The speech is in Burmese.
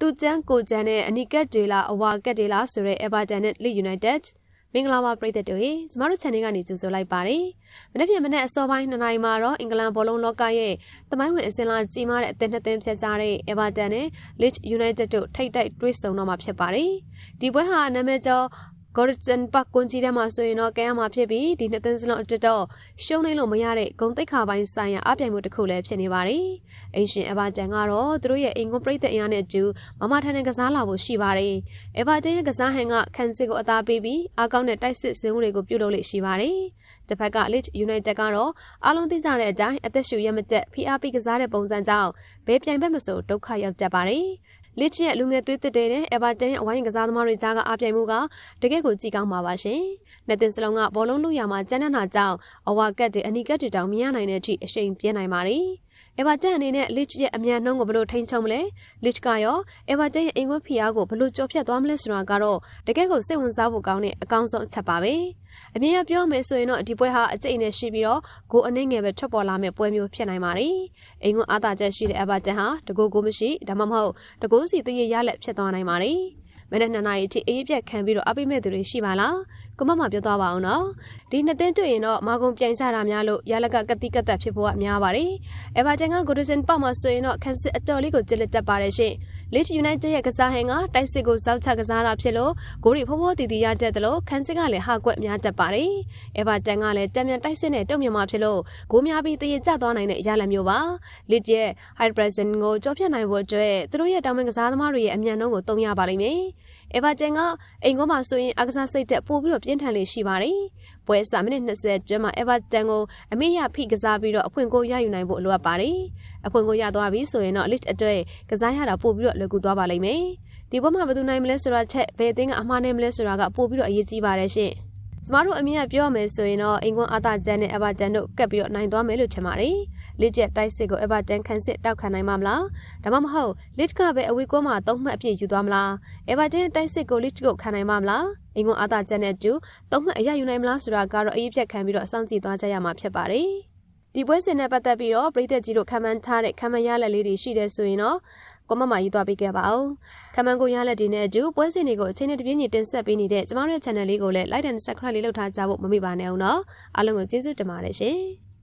သူကျန်းကိုကျန်းနဲ့အနီကက်တွေလားအဝါကက်တွေလားဆိုတဲ့ Everton နဲ့ Leeds United မင်္ဂလာပါပရိသတ်တို့ရေကျမတို့ channel ကနေကြိုဆိုလိုက်ပါတယ်မနေ့ပြန်မနေ့အစောပိုင်း2နာရီမှာတော့အင်္ဂလန်ဘောလုံးလောကရဲ့သမိုင်းဝင်အစင်လာကြီးမားတဲ့အသင်းနှစ်သင်းဖြစ်ကြတဲ့ Everton နဲ့ Leeds United တို့ထိပ်တိုက်တွေ့ဆုံတော့မှာဖြစ်ပါတယ်ဒီပွဲဟာနာမည်ကျော်Goodison Park ကွန်ကြီးထဲမှာဆိုရင်တော့ကဲရမှာဖြစ်ပြီးဒီနှစ်သင်းစလုံးအတွက်တော့ရှုံးနိုင်လို့မရတဲ့ဂုဏ်သိက္ခာပိုင်းဆိုင်ရာအပြိုင်မှုတစ်ခုလည်းဖြစ်နေပါတယ်။အင်ရှင်Evertonကတော့သူတို့ရဲ့အင်ကွန်ပရိသတ်အင်အားနဲ့အတူမမထန်တဲ့ကစားလာဖို့ရှိပါတယ်။ Evertonရဲ့ကစားဟန်ကခန်းစစ်ကိုအသာပေးပြီးအားကောင်းတဲ့တိုက်စစ်စင်မှုတွေကိုပြုလုပ်လို့ရှိပါတယ်။တစ်ဖက်က Leeds United ကတော့အားလုံးသိကြတဲ့အတိုင်းအသက်ရှူရမတက်ဖိအားပေးကစားတဲ့ပုံစံကြောင့်ဘယ်ပြိုင်ဘက်မဆိုဒုက္ခရောက်တတ်ပါတယ်။Leedsရဲ့လူငယ်သွေးသစ်တွေနဲ့ Everton ရဲ့အဝိုင်းကစားသမားတွေကြားကအပြိုင်မှုကတကယ့်ကိုကြည်ကောင်းပါပါရှင်။နှစ်သင်းစလုံးကဘောလုံးလူရမှာကျန်းတဲ့နာကြောင့်အဝါကတ်တွေအနီကတ်တွေတောင်မရနိုင်တဲ့အထိအရှိန်ပြင်းနိုင်ပါတယ်။ Everton အနေနဲ့ Leeds ရဲ့အမြန်နှုန်းကိုဘယ်လိုထိန်းချုပ်မလဲ။ Leeds ကရော Everton ရဲ့အင်ကွန်းဖီအားကိုဘယ်လိုကြော်ဖြတ်သွားမလဲဆိုတာကတော့တကယ့်ကိုစိတ်ဝင်စားဖို့ကောင်းတဲ့အကောင်းဆုံးအချက်ပါပဲ။အမြင်အပြောမယ်ဆိုရင်တော့ဒီပွဲဟာအကျိတ်နဲ့ရှိပြီးတော့ဂိုးအနှိမ့်ငယ်ပဲထွက်ပေါ်လာမဲ့ပွဲမျိုးဖြစ်နိုင်ပါတယ်။အင်ကွန်းအားသာချက်ရှိတဲ့ Everton ဟာတကူမရှိဒါမှမဟုတ်တကူစီတရရလက်ဖြစ်သွားနိုင်ပါတယ်။မနေ့2နာရီအထိအေးပြက်ခံပြီးတော့အပိမဲ့သူတွေရှိပါလား။ကိုမပြောသွားပါအောင်နော်။ဒီနှစ်သင်းတွေ့ရင်တော့မာကုံပြိုင်ကြတာများလို့ရလက်ကကတိကတ်သက်ဖြစ်ဖို့ကများပါတယ်။ Everton က Goodison Park မှာဆိုရင်တော့ခန်းစစ်အတော်လေးကိုကြစ်လက်တက်ပါတယ်ရှင်။ Leeds United ရဲ့ကစားဟန်ကတိုက်စစ်ကိုစောက်ချကစားတာဖြစ်လို့ဂိုးတွေဖိုးဖိုးတီတီရတတ်တယ်လို့ခန်းစစ်ကလည်းဟာကွက်များတတ်ပါတယ်။ Everton ကလည်းတံမြန်တိုက်စစ်နဲ့တုံ့ပြန်မှာဖြစ်လို့ဂိုးများပြီးတရကျသွားနိုင်တဲ့ရလမျိုးပါ။ Leeds ရဲ့ high pressing ကိုကြော်ဖြတ်နိုင်ဖို့အတွက်သူတို့ရဲ့တောင်ပင်ကစားသမားတွေရဲ့အမြန်နှုန်းကိုသုံးရပါလိမ့်မယ်။ Everton ကအိမ်ကုန်းမှာဆိုရင်အကစားစိတ်တက်ပို့ပြီးတော့ပြင်းထန်လေးရှိပါတယ်။ပွဲစာမိနစ်20ကျွန်းမှာ Everton ကိုအမေရဖိကစားပြီးတော့အဖွင့်ကိုရယူနိုင်ဖို့လိုအပ်ပါတယ်။အဖွင့်ကိုရသွားပြီဆိုရင်တော့ Leeds အတွက်ကစားရတာပို့ပြီးတော့လွယ်ကူသွားပါလိမ့်မယ်။ဒီပွဲမှာဘယ်သူနိုင်မလဲဆိုတာချက်ဘယ်အသင်းကအမှားနိုင်မလဲဆိုတာကပို့ပြီးတော့အရေးကြီးပါတယ်ရှင်။ကျမတို့အမြင်ကပြောရမယ်ဆိုရင်တော့အင်ကွန်းအာသာကျန်နဲ့ Everton တို့ကပ်ပြီးတော့နိုင်သွားမယ်လို့ထင်ပါတယ်။ Leeds ရဲ့တိုက်စစ်ကို Everton ခန်းစစ်တောက်ခံနိုင်မှာမလား။ဒါမှမဟုတ် Leeds ကပဲအဝေးကွန်းမှာ3မှတ်အပြည့်ယူသွားမလား။ Everton ရဲ့တိုက်စစ်ကို Leeds ကိုခံနိုင်မှာမလား။အင်ကွန်းအာသာကျန်နဲ့အတူ3မှတ်အရယူနိုင်မလားဆိုတာကတော့အရေးပြတ်ခံပြီးတော့အဆောင်ကြည့်သွားကြရမှာဖြစ်ပါတယ်။ဒီပွဲစဉ်နဲ့ပတ်သက်ပြီးတော့ပြည်သက်ကြီးတို့ခံမှန်းထားတဲ့ခံမှန်းရလက်လေးတွေရှိတယ်ဆိုရင်တော့ကွန်မန့်မှာရေးသွားပေးခဲ့ပါဦး။ခံမှန်းကိုရလက်တွေနဲ့အတူပွဲစဉ်တွေကိုအချိန်နဲ့တပြေးညီတင်ဆက်ပေးနေတဲ့ကျမတို့ရဲ့ channel လေးကိုလည်း like and subscribe လေးလုပ်ထားကြဖို့မမေ့ပါနဲ့အောင်နော်။အားလုံးကိုကျေးဇူးတင်ပါတယ်ရှင်။